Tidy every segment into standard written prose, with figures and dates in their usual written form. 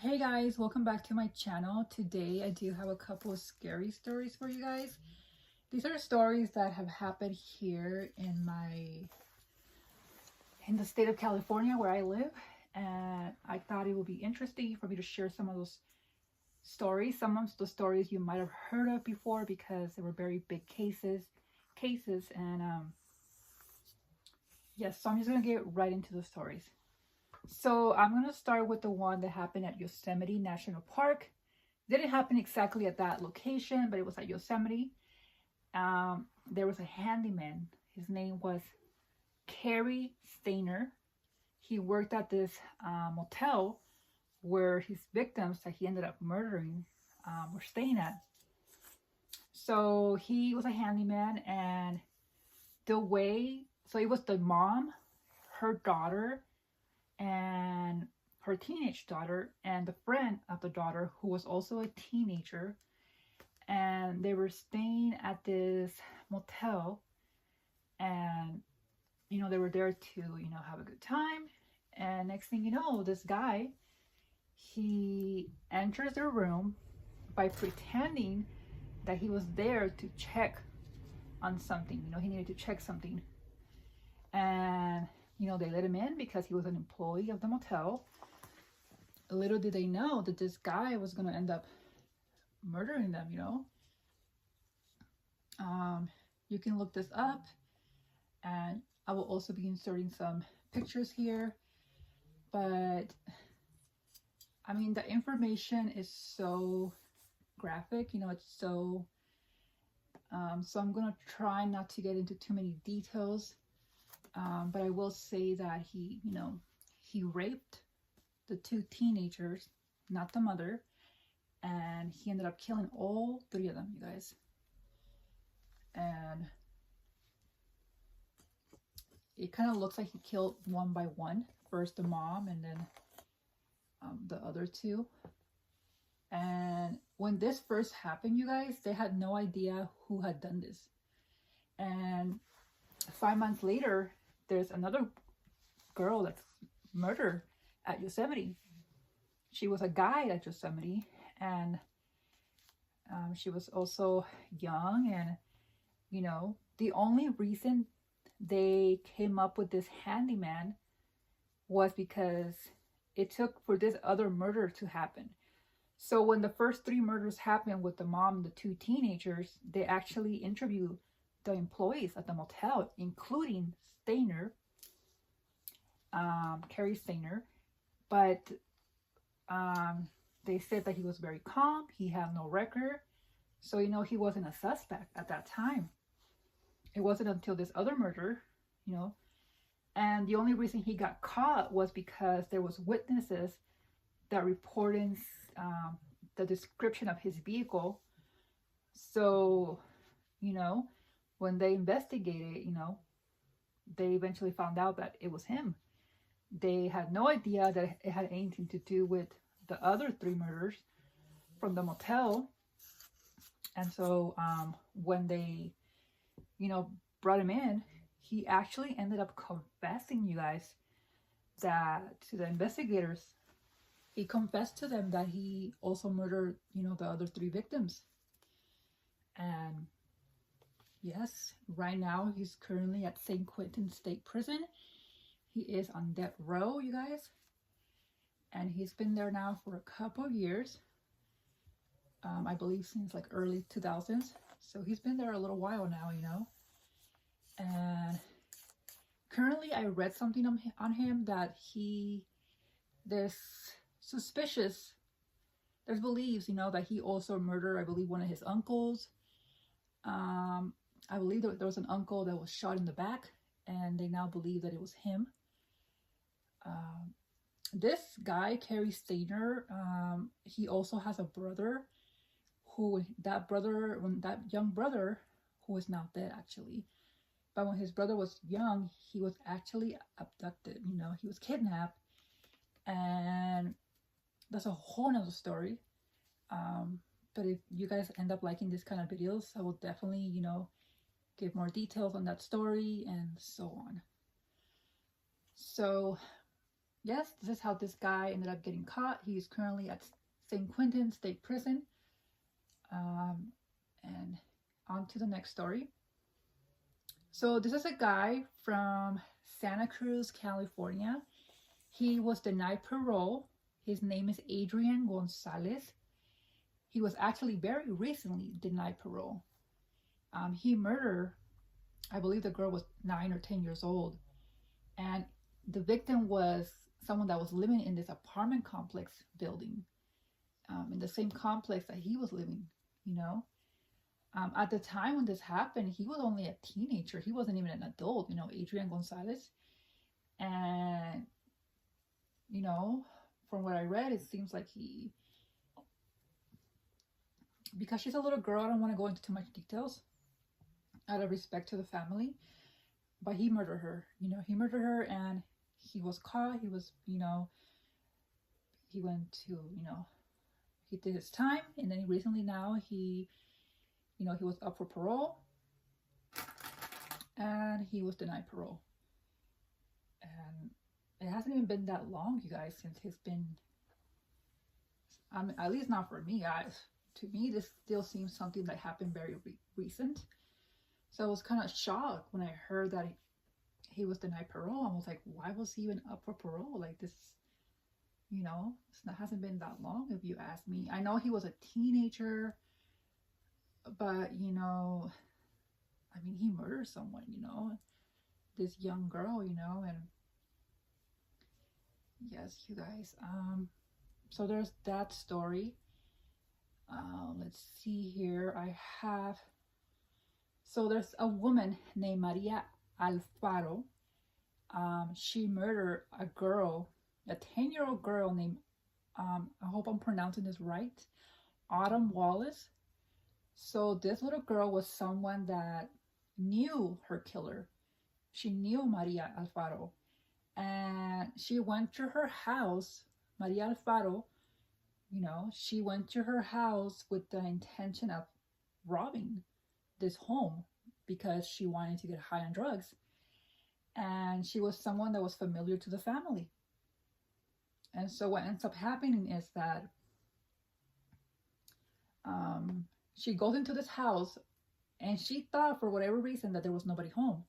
Hey guys, welcome back to my channel. Today I do have a couple of scary stories for you guys. These are stories that have happened here in the state of California where I live, and I thought it would be interesting for me to share some of those stories. Some of the stories you might have heard of before because they were very big cases and yes, so I'm just going to get right into the stories. So I'm going to start with the one that happened at Yosemite National Park. Didn't happen exactly at that location, but it was at Yosemite. There was a handyman. His name was Cary Stayner. He worked at this motel where his victims that he ended up murdering were staying at. So he was a handyman, and so it was the mom, her daughter, and her teenage daughter, and the friend of the daughter who was also a teenager, and they were staying at this motel, and they were there to have a good time. And next thing you know, this guy, he enters their room by pretending that he was there to check on something. He needed to check something, and they let him in because he was an employee of the motel. Little did they know that this guy was going to end up murdering them. You can look this up, and I will also be inserting some pictures here. But I mean, the information is so graphic, it's so I'm gonna try not to get into too many details, but I will say that he raped the two teenagers, not the mother, and he ended up killing all three of them, you guys. And it kind of looks like he killed one by one. First the mom, and then the other two. And when this first happened, you guys, they had no idea who had done this. And 5 months later, there's another girl that's murdered at Yosemite. She was a guide at Yosemite, and she was also young. And the only reason they came up with this handyman was because it took for this other murder to happen. So when the first three murders happened with the mom and the two teenagers, they actually interviewed the employees at the motel, including Stayner, Cary Stayner. But they said that he was very calm. He had no record. So, he wasn't a suspect at that time. It wasn't until this other murder, and the only reason he got caught was because there was witnesses that reported the description of his vehicle. So, when they investigated, they eventually found out that it was him. They had no idea that it had anything to do with the other three murders from the motel. And so when they, brought him in, he actually ended up confessing, you guys, that to the investigators. He confessed to them that he also murdered, the other three victims. And yes, right now he's currently at St. Quentin State Prison. He is on death row, you guys. And he's been there now for a couple of years. I believe since like early 2000s. So he's been there a little while now, And currently I read something on him that there's beliefs, that he also murdered, I believe, one of his uncles. I believe there was an uncle that was shot in the back, and they now believe that it was him. This guy, Cary Stayner, he also has a brother when that young brother, who is now dead actually, but when his brother was young, he was actually abducted, he was kidnapped, and that's a whole nother story. But if you guys end up liking this kind of videos, I will definitely, give more details on that story and so on. So yes, this is how this guy ended up getting caught. He's currently at St. Quentin State Prison. And on to the next story. So this is a guy from Santa Cruz, California. He was denied parole. His name is Adrian Gonzalez. He was actually very recently denied parole. He murdered, I believe the girl was 9 or 10 years old. And the victim was someone that was living in this apartment complex building, in the same complex that he was living, you know. At the time when this happened, he was only a teenager. He wasn't even an adult, you know, Adrian Gonzalez. And, you know, from what I read, it seems like because she's a little girl, I don't want to go into too much details out of respect to the family, but he murdered her. You know, he murdered her, and he was caught. He was, you know, he went to, you know, he did his time, and then recently now he was up for parole, and he was denied parole. And it hasn't even been that long, you guys, since he's been, at least not for me, guys. To me, this still seems something that happened very recent. So I was kind of shocked when I heard that he was denied parole. I was like, why was he even up for parole? Like, this, you know, it hasn't been that long, if you ask me. I know he was a teenager, but, you know, I mean, he murdered someone, you know, this young girl, you know. And yes, you guys, so there's that story. Let's see here. So there's a woman named Maria Alfaro. She murdered a girl, a 10-year-old girl named, I hope I'm pronouncing this right, Autumn Wallace. So this little girl was someone that knew her killer. She knew Maria Alfaro. And she went to her house, Maria Alfaro, you know, she went to her house with the intention of robbing this home because she wanted to get high on drugs. And she was someone that was familiar to the family. And so what ends up happening is that she goes into this house, and she thought for whatever reason that there was nobody home.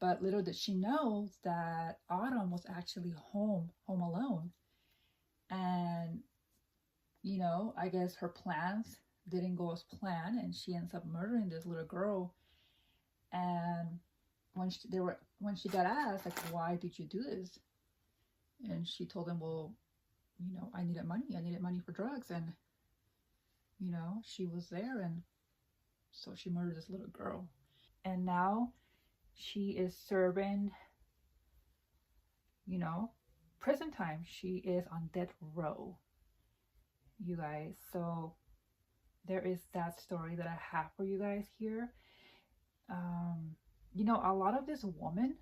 But little did she know that Autumn was actually home alone. And, you know, I guess her plans didn't go as planned, and she ends up murdering this little girl. And when she got asked, like, why did you do this? And she told them, well, you know, I needed money for drugs. And, you know, she was there, and so she murdered this little girl. And now she is serving, you know, prison time. She is on death row, you guys. So there is that story that I have for you guys here. You know, a lot of these women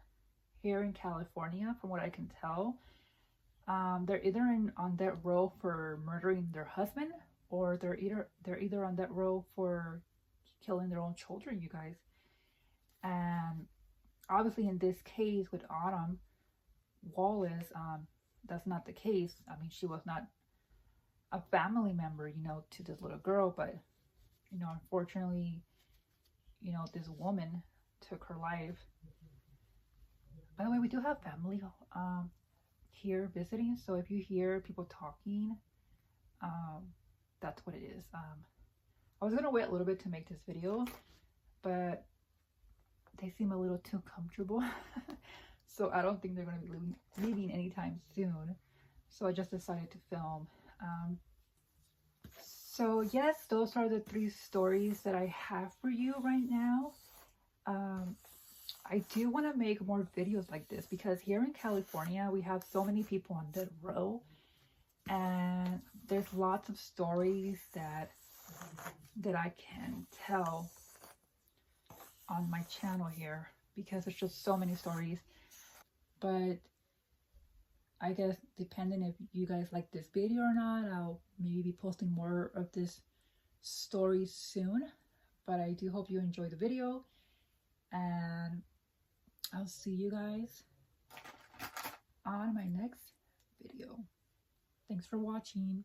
here in California, from what I can tell, they're either on death row for murdering their husband, or they're either on death row for killing their own children, you guys. And obviously in this case with Autumn Wallace, that's not the case. I mean, she was not a family member, you know, to this little girl, but, you know, unfortunately, you know, this woman took her life. By the way, we do have family here visiting, so if you hear people talking, that's what it is. I was gonna wait a little bit to make this video, but they seem a little too comfortable. So I don't think they're going to be leaving anytime soon. So I just decided to film. So yes, those are the 3 stories that I have for you right now. I do want to make more videos like this because here in California, we have so many people on death row. And there's lots of stories that I can tell on my channel here because there's just so many stories. But I guess depending if you guys like this video or not, I'll maybe be posting more of this story soon. But I do hope you enjoy the video, and I'll see you guys on my next video. Thanks for watching.